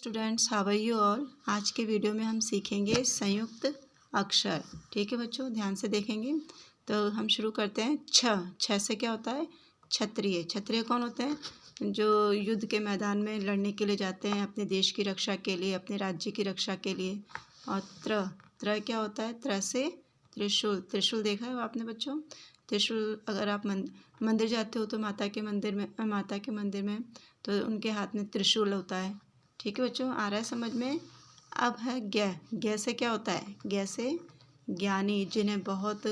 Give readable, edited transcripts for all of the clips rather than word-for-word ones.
Students, how are you all. आज के video में हम सीखेंगे संयुक्त अक्षर। ठीक है बच्चों, ध्यान से देखेंगे। तो हम शुरू करते हैं। छ से क्या होता है? क्षत्रिय। क्षत्रिय कौन होते हैं? जो युद्ध के मैदान में लड़ने के लिए जाते हैं, अपने देश की रक्षा के लिए, अपने राज्य की रक्षा के लिए। और त्र क्या होता है? त्र से त्रिशूल। त्रिशूल देखा है आपने बच्चों? त्रिशूल, अगर आप मंदिर जाते हो तो माता के मंदिर में तो उनके हाथ में त्रिशूल होता है। ठीक है बच्चों, आ रहा है समझ में? अब है ज्ञ से क्या होता है? ज्ञ से ज्ञानी, जिन्हें बहुत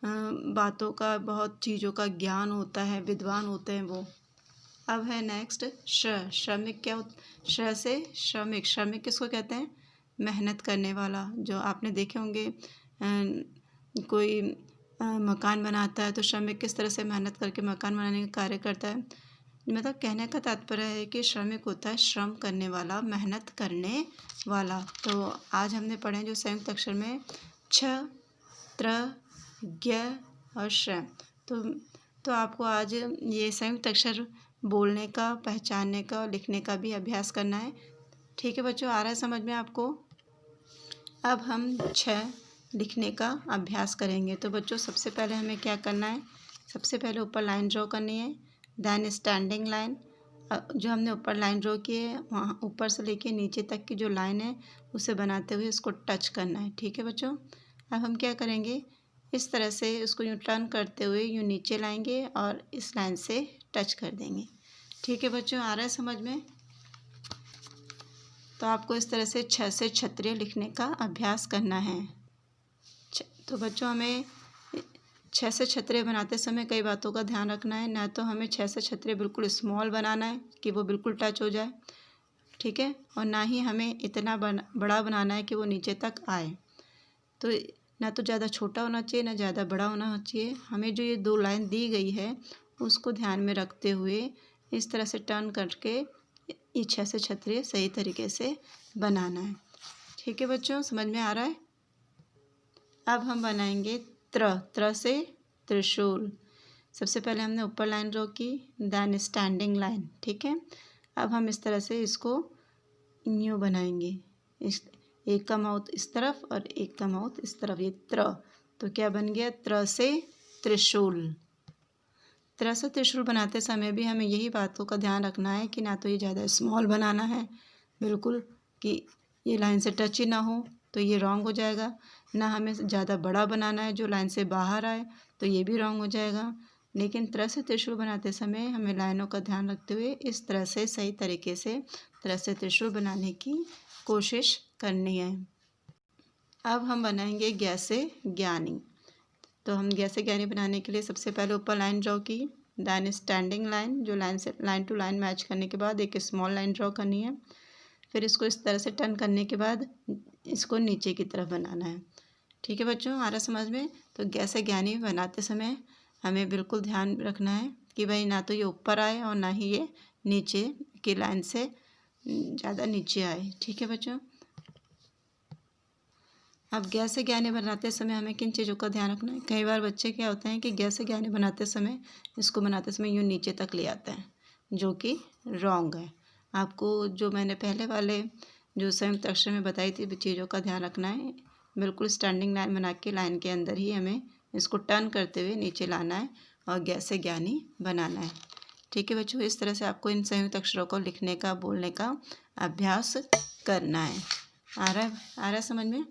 बातों का, बहुत चीज़ों का ज्ञान होता है, विद्वान होते हैं वो। अब है नेक्स्ट श्रमिक। क्या श्र से श्रमिक। श्रमिक किसको कहते हैं? मेहनत करने वाला। जो आपने देखे होंगे कोई मकान बनाता है तो श्रमिक किस तरह से मेहनत करके मकान बनाने का कार्य करता है। मतलब कहने का तात्पर्य है कि श्रमिक होता है श्रम करने वाला, मेहनत करने वाला। तो आज हमने पढ़े जो संयुक्त अक्षर में छ, त्र, ज्ञ और श्र। तो आपको आज ये संयुक्त अक्षर बोलने का, पहचानने का और लिखने का भी अभ्यास करना है। ठीक है बच्चों, आ रहा है समझ में आपको? अब हम छ लिखने का अभ्यास करेंगे। तो बच्चों सबसे पहले हमें क्या करना है? सबसे पहले ऊपर लाइन ड्रॉ करनी है, देन स्टैंडिंग लाइन। जो हमने ऊपर लाइन ड्रॉ की है वहाँ ऊपर से लेके नीचे तक की जो लाइन है उसे बनाते हुए इसको टच करना है। ठीक है बच्चों, अब हम क्या करेंगे? इस तरह से उसको यूँ टर्न करते हुए यूँ नीचे लाएंगे और इस लाइन से टच कर देंगे। ठीक है बच्चों, आ रहा है समझ में? तो आपको इस तरह से छ से क्षत्रिय लिखने का अभ्यास करना है। तो बच्चों हमें छ से क्षत्रिय बनाते समय कई बातों का ध्यान रखना है। ना तो हमें छ से क्षत्रिय बिल्कुल स्मॉल बनाना है कि वो बिल्कुल टच हो जाए, ठीक है, और ना ही हमें इतना बड़ा बनाना है कि वो नीचे तक आए। तो ना तो ज़्यादा छोटा होना चाहिए, ना ज़्यादा बड़ा होना चाहिए। हमें जो ये दो लाइन दी गई है उसको ध्यान में रखते हुए इस तरह से टर्न करके ये छ से क्षत्रिय सही तरीके से बनाना है। ठीक है बच्चों, समझ में आ रहा है? अब हम बनाएंगे त्र से त्रिशूल। सबसे पहले हमने ऊपर लाइन ड्रॉ की, देन स्टैंडिंग लाइन। ठीक है, अब हम इस तरह से इसको न्यू बनाएंगे। इस एक का माउथ इस तरफ और एक का माउथ इस तरफ, ये त्र। तो क्या बन गया? त्र से त्रिशूल। त्र से त्रिशूल बनाते समय भी हमें यही बातों का ध्यान रखना है कि ना तो ये ज़्यादा स्मॉल बनाना है बिल्कुल कि ये लाइन से टच ही ना हो, तो ये रॉन्ग हो जाएगा। ना हमें ज़्यादा बड़ा बनाना है जो लाइन से बाहर आए, तो ये भी रॉन्ग हो जाएगा। लेकिन त्र से त्रिशूल बनाते समय हमें लाइनों का ध्यान रखते हुए इस तरह से सही तरीके से त्र से त्रिशूल बनाने की कोशिश करनी है। अब हम बनाएंगे ज्ञ से ज्ञानी। तो हम ज्ञ से ज्ञानी बनाने के लिए सबसे पहले ऊपर लाइन ड्रॉ की, देन स्टैंडिंग लाइन, जो लाइन से लाइन टू लाइन मैच करने के बाद एक स्मॉल लाइन ड्रॉ करनी है। फिर इसको इस तरह से टर्न करने के बाद इसको नीचे की तरफ बनाना है। ठीक है बच्चों, आ रहा समझ में? तो ज्ञ से ज्ञानी बनाते समय हमें बिल्कुल ध्यान रखना है कि भाई ना तो ये ऊपर आए और ना ही ये नीचे की लाइन से ज़्यादा नीचे आए। ठीक है बच्चों, अब ज्ञ से ज्ञानी बनाते समय हमें किन चीज़ों का ध्यान रखना है? कई बार बच्चे क्या होते हैं कि ज्ञ से ज्ञानी बनाते समय इसको बनाते समय यूँ नीचे तक ले आते हैं, जो कि रॉन्ग है। आपको जो मैंने पहले वाले जो संयुक्त अक्षर में बताई थी चीज़ों का ध्यान रखना है। बिल्कुल स्टैंडिंग लाइन बना के लाइन के अंदर ही हमें इसको टर्न करते हुए नीचे लाना है और ज्ञ से ज्ञानी बनाना है। ठीक है बच्चों, इस तरह से आपको इन संयुक्त अक्षरों को लिखने का, बोलने का अभ्यास करना है। आ रहा है समझ में?